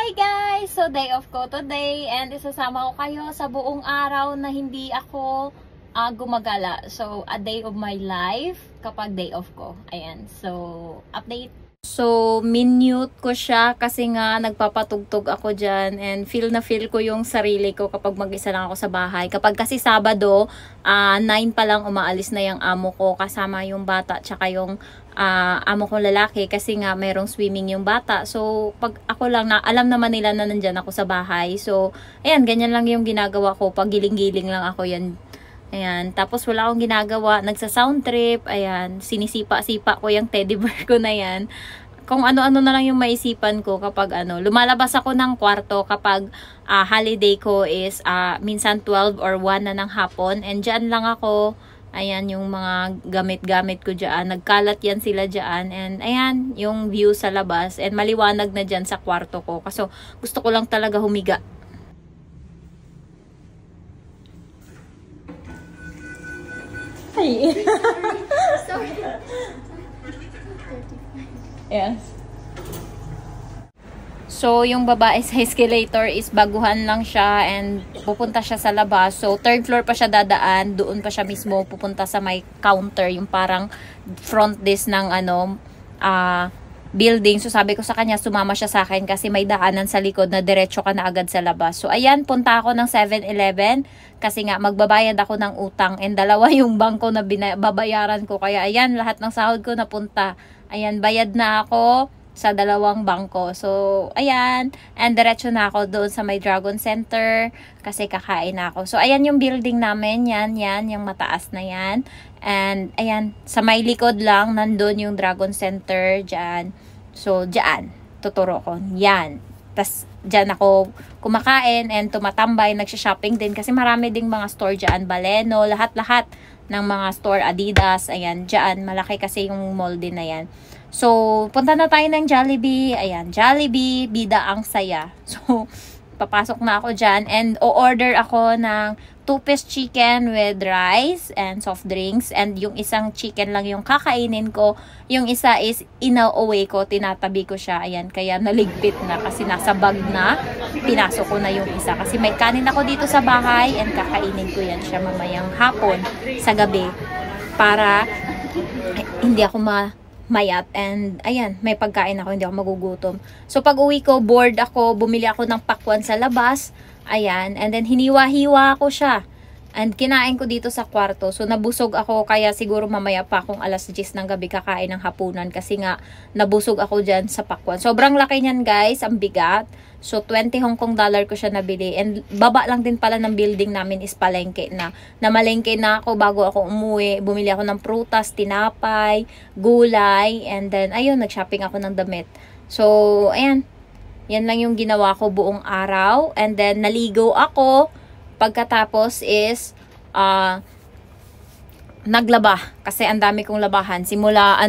Hi guys! So day off ko today and isasama ko kayo sa buong araw na hindi ako gumagala. So a day of my life kapag day off ko. Ayan. So update. So minute ko siya kasi nga nagpapatugtog ako dyan and feel ko yung sarili ko kapag mag-isa lang ako sa bahay. Kapag kasi Sabado, 9 pa lang umaalis na yung amo ko kasama yung bata tsaka yung amo kong lalaki kasi nga mayroong swimming yung bata. So pag ako lang na alam naman nila na nandyan ako sa bahay. So ayan, ganyan lang yung ginagawa ko. Pag giling-giling lang ako yan. Ayan, tapos wala akong ginagawa. Nagsa-sound trip. Ayan, sinisipa-sipa ko yung teddy bear ko na yan. Kung ano-ano na lang yung maisipan ko kapag lumalabas ako ng kwarto kapag holiday ko is minsan 12 or 1 na ng hapon. And dyan lang ako. Ayan, yung mga gamit-gamit ko dyan. Nagkalat yan sila dyan. And ayan, yung view sa labas. And maliwanag na dyan sa kwarto ko. Kasi gusto ko lang talaga humiga. Ay! Sorry. Yes. So, yung babae sa escalator is baguhan lang siya and pupunta siya sa labas. So, 3rd floor pa siya dadaan. Doon pa siya mismo pupunta sa may counter. Yung parang front desk ng building. So, sabi ko sa kanya, sumama siya sa akin kasi may daanan sa likod na diretso ka na agad sa labas. So, ayan, punta ako ng 7-Eleven kasi nga magbabayad ako ng utang and dalawa yung bangko na babayaran ko. Kaya, ayan, lahat ng sahod ko napunta. Ayan, bayad na ako sa 2 bangko. So, ayan. And diretso na ako doon sa may Dragon Center kasi kakain na ako. So, ayan yung building namin. Yan, yung mataas na yan. And, ayan, sa may likod lang, nandun yung Dragon Center. Dyan. So, dyan. Tuturo ko. Yan. Tas, dyan ako kumakain and tumatambay. Nagsha-shopping din kasi marami ding mga store dyan. Baleno, lahat-lahat ng mga store. Adidas. Ayan, dyan. Malaki kasi yung mall din na yan. So, punta na tayo ng Jollibee. Ayan, Jollibee, bida ang saya. So, papasok na ako dyan. And, o-order ako ng 2-piece chicken with rice and soft drinks. And, yung isang chicken lang yung kakainin ko. Yung isa is ina-away ko, tinatabi ko siya. Ayan, kaya naligpit na kasi nasa bag na. Pinasok ko na yung isa. Kasi may kanin ako dito sa bahay and kakainin ko yan siya mamayang hapon sa gabi. Para hindi ako mayat and ayan, may pagkain ako, hindi ako magugutom. So pag uwi ko, bored ako, bumili ako ng pakwan sa labas, ayan, and then hiniwa-hiwa ko siya and kinain ko dito sa kwarto. So nabusog ako, kaya siguro mamaya pa akong alas 10 ng gabi kakain ng hapunan kasi nga nabusog ako dyan sa pakwan. Sobrang laki niyan guys, ang bigat. So, 20 Hong Kong dollar ko siya nabili. And baba lang din pala ng building namin is palengke na. Namalengke na ako bago ako umuwi. Bumili ako ng prutas, tinapay, gulay. And then, ayun, nag-shopping ako ng damit. So, ayan. Yan lang yung ginawa ko buong araw. And then, naligo ako. Pagkatapos is, naglaba. Kasi ang dami kong labahan. Simula,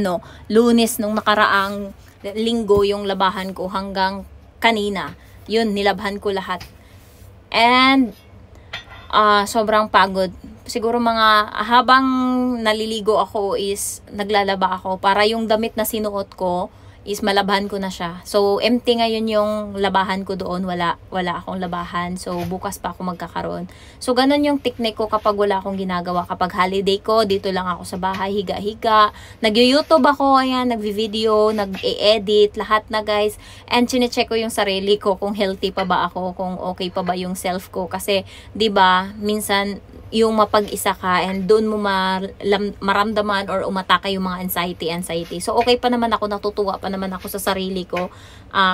Lunes nung nakaraang linggo yung labahan ko hanggang kanina. Yun, nilabhan ko lahat. And, sobrang pagod. Siguro habang naliligo ako is, naglalaba ako. Para yung damit na sinuot ko, is malabhan ko na siya. So, empty ngayon yung labahan ko doon. Wala akong labahan. So, bukas pa ako magkakaroon. So, ganun yung technique ko kapag wala akong ginagawa. Kapag holiday ko, dito lang ako sa bahay, higa-higa. Nag-YouTube ako, ayan, nag-video, nag-e-edit, lahat na guys. And chinecheck ko yung sarili ko kung healthy pa ba ako, kung okay pa ba yung self ko. Kasi, 'di ba, minsan yung mapag-isa ka and doon mo maramdaman or umatake yung mga anxiety. So, okay pa naman ako, natutuwa pa naman ako sa sarili ko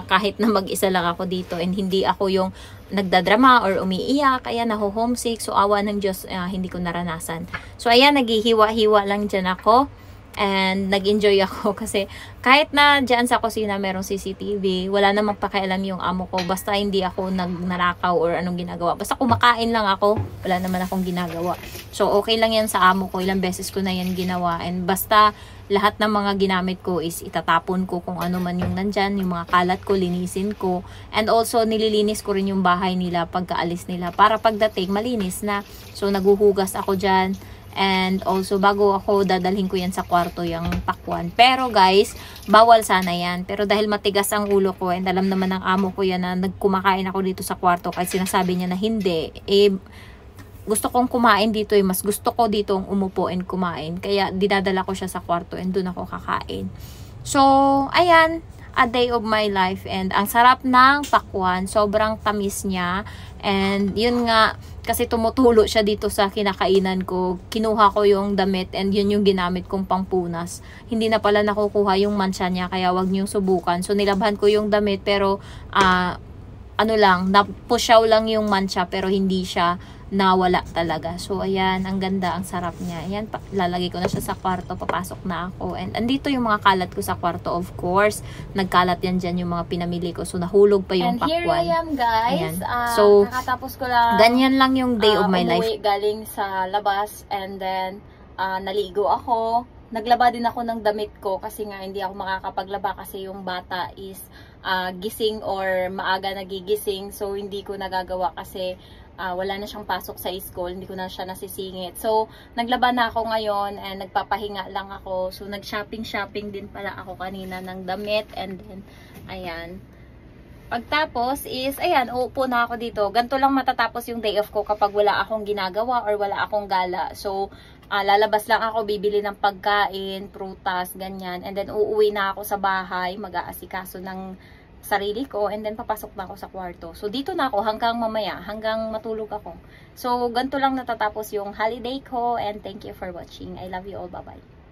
kahit na mag-isa lang ako dito and hindi ako yung nagdadrama or umiiyak, kaya naho-homesick. So, awa ng Diyos, hindi ko naranasan. So, ayan, naghihiwa-hiwa lang dyan ako. And nag-enjoy ako kasi kahit na dyan sa kusina merong CCTV, wala namang pakialam yung amo ko. Basta hindi ako nagnanakaw or anong ginagawa. Basta kumakain lang ako, wala naman akong ginagawa. So, okay lang yan sa amo ko. Ilang beses ko na yan ginawa. And basta lahat ng mga ginamit ko is itatapon ko kung ano man yung nandyan. Yung mga kalat ko, linisin ko. And also, nililinis ko rin yung bahay nila pagkaalis nila. Para pagdating, malinis na. So, naguhugas ako dyan. And also, bago ako dadalhin ko yan sa kwarto, yung pakwan. Pero guys, bawal sana yan. Pero dahil matigas ang ulo ko, and alam naman ng amo ko yan na nagkumakain ako dito sa kwarto, kahit sinasabi niya na hindi, gusto kong kumain dito mas gusto ko dito umupo and kumain. Kaya dinadala ko siya sa kwarto and doon ako kakain. So, ayan, a day of my life. And ang sarap ng pakwan. Sobrang tamis niya. And yun nga, kasi tumutulo siya dito sa kinakainan ko. Kinuha ko yung damit and yun yung ginamit kong pangpunas. Hindi na pala nakukuha yung mancha niya, kaya wag niyong subukan. So, nilabhan ko yung damit pero ano lang, napusyaw lang yung mancha pero hindi siya nawala talaga. So, ayan, ang ganda, ang sarap niya. Ayan, lalagay ko na siya sa kwarto, papasok na ako. And andito yung mga kalat ko sa kwarto, of course. Nagkalat yan dyan yung mga pinamili ko. So, nahulog pa yung pakwan. And here I am, guys. So, kakatapos ko lang. Ganyan lang yung day of my life. Galing sa labas and then naligo ako. Naglaba din ako ng damit ko kasi nga hindi ako makakapaglaba kasi yung bata is gising or maaga nagigising. So, hindi ko nagagawa kasi wala na siyang pasok sa school, hindi ko na siya nasisingit. So, naglaba na ako ngayon and nagpapahinga lang ako. So, nag-shopping din pala ako kanina ng damit and then, ayan. Pagtapos is, ayan, uupo na ako dito. Ganito lang matatapos yung day off ko kapag wala akong ginagawa or wala akong gala. So, lalabas lang ako, bibili ng pagkain, prutas, ganyan. And then, uuwi na ako sa bahay, mag-aasikaso ng sarili ko, and then papasok na ako sa kwarto. So, dito na ako hanggang mamaya, hanggang matulog ako. So, ganito lang natatapos yung holiday ko, and thank you for watching. I love you all. Bye-bye.